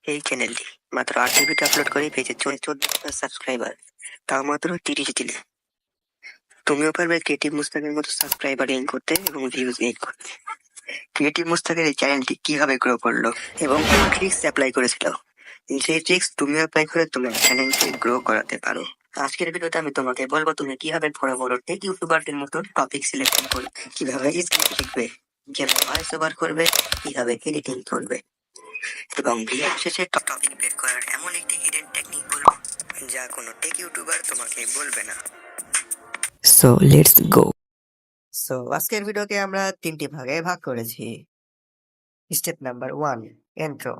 এই চ্যানেলটি মাত্র 8 ভিডিও আপলোড করে পেয়েছে 14 সাবস্ক্রাইবার, তাও মাত্র 30 দিনে। তুমিও পারবে ক্রিয়েটিভ মুস্তাকের মতো সাবস্ক্রাইবার গেইন করতে এবং ভিউজ গেইন করতে। ক্রিয়েটিভ মুস্তাকের এই চ্যানেলটি কিভাবে গ্রো করলো এবং কি ট্রিক্স অ্যাপ্লাই করেছিল, যে ট্রিক্স তুমি অ্যাপ্লাই করে তোমার চ্যানেলকে গ্রো করাতে পারো। আজকের ভিডিওতে আমি তোমাকে বলবো তুমি কিভাবে বড় বড় টেক ইউটিউবারদের মতো টপিক সিলেকশন করবে, কিভাবে স্ক্রিপ্ট লিখবে, কিভাবে ভয়েস ওভার করবে, কিভাবে এডিটিং করবে, এবং ভিডিও শেষে টপিক বের করার এমন একটি হিডেন টেকনিক বলবো যা কোনো টেক ইউটিউবার তোমাকে বলবে না। So let's go. আজকের ভিডিওকে আমরা 3টি ভাগে ভাগ করেছি। Step number 1, intro.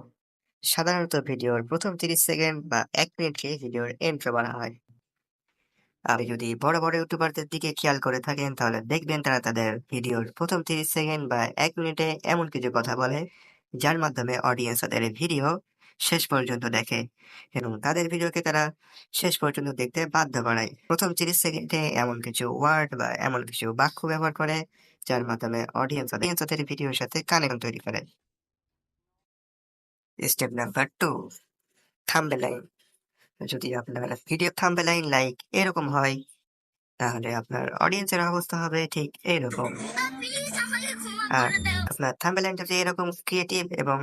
সাধারণত ভিডিওর প্রথম 30 সেকেন্ড বা 1 মিনিটকে ভিডিওর ইন্ট্রো বলা হয়। আপনি যদি বড় বড় ইউটিউবারদের দিকে খেয়াল করে থাকেন তাহলে দেখবেন তারা তাদের ভিডিওর প্রথম 30 সেকেন্ড বা 1 মিনিটে এমন কিছু কথা বলে যার মাধ্যমে অডিয়েন্স তাদের ভিডিও শেষ পর্যন্ত দেখে এবং তাদের ভিডিওকে তারা শেষ পর্যন্ত দেখতে বাধ্য বানায়। প্রথম 30 সেকেন্ডে এমন কিছু ওয়ার্ড বা এমন কিছু বাক্য ব্যবহার করে যার মাধ্যমে অডিয়েন্স তাদের ভিডিওর সাথে কানেকশন তৈরি করে। Step number 2, thumbnail. যদি আপনার ভিডিও থাম্বনেইল লাইক এরকম হয় তাহলে আপনার অডিয়েন্সের অবস্থা হবে ঠিক এইরকম। আর আপনার থাম্বনেইল যদি এরকম ক্রিয়েটিভ এবং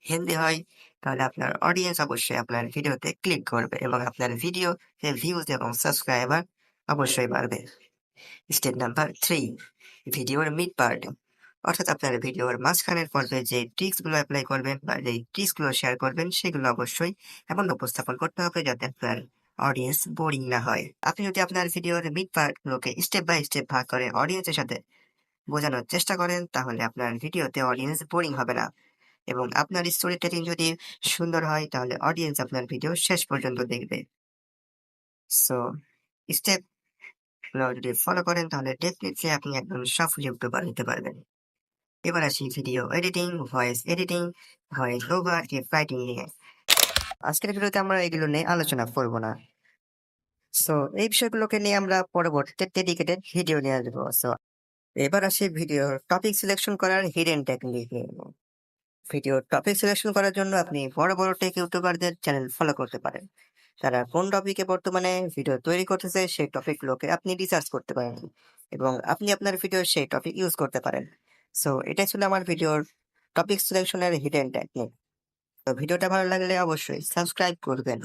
হেলদি হয় তাহলে আপনার অডিয়েন্স অবশ্যই আপনার ভিডিওতে ক্লিক করবে এবং আপনার ভিডিও ভিউজ এবং সাবস্ক্রাইবার অবশ্যই বাড়বে। স্টেপ নাম্বার 3, ভিডিওর মিড পার্ট, অর্থাৎ আপনার ভিডিওর মাঝখানের পর্বে যে ট্রিক্সগুলো অ্যাপ্লাই করবেন বা যে ট্রিক্সগুলো শেয়ার করবেন সেগুলো অবশ্যই এমন উপস্থাপন করতে হবে যাতে আপনার অডিয়েন্স বোরিং না হয়। আপনি যদি আপনার ভিডিওর মিড পার্ট গুলোকে স্টেপ বাই স্টেপ ভাগ করে অডিয়েন্সের সাথে বোঝানোর চেষ্টা করেন তাহলে আপনার ভিডিওতে অডিয়েন্স বোরিং হবে না এবং আপনার স্টোরি টেলিং যদি সুন্দর হয় তাহলে অডিয়েন্স আপনার ভিডিও শেষ পর্যন্ত দেখবে। সো স্টেপ গুলো যদি ফলো করেন তাহলে ডেফিনেটলি আপনি একদম সফল ইউটিউবার হতে পারবেন। এবার আসি video editing, voice editing, voice over, writing নিয়ে। আজকের ভিডিওতে আমরা এগুলো নিয়ে আলোচনা করব না। সো এই বিষয়গুলোকে নিয়ে আমরা পরবর্তীতে ডেডিকেটেড ভিডিও নিয়ে আসবো। সো এবার আসি ভিডিওর টপিক সিলেকশন করার hidden technique. Video topic selection করার জন্য আপনি বড় বড় টেক ইউটিউবারদের চ্যানেল ফলো করতে পারেন। তারা কোন টপিকে বর্তমানে ভিডিও তৈরি করতেছে সেই টপিকগুলোকে আপনি রিসার্চ করতে পারেন এবং আপনি আপনার ভিডিও সেই টপিক ইউজ করতে পারেন। সো এটাই ছিল আমার ভিডিওর টপিক সিলেকশনের হিডেন টেকনিক। তো ভিডিওটা ভালো লাগলে অবশ্যই সাবস্ক্রাইব করবেন।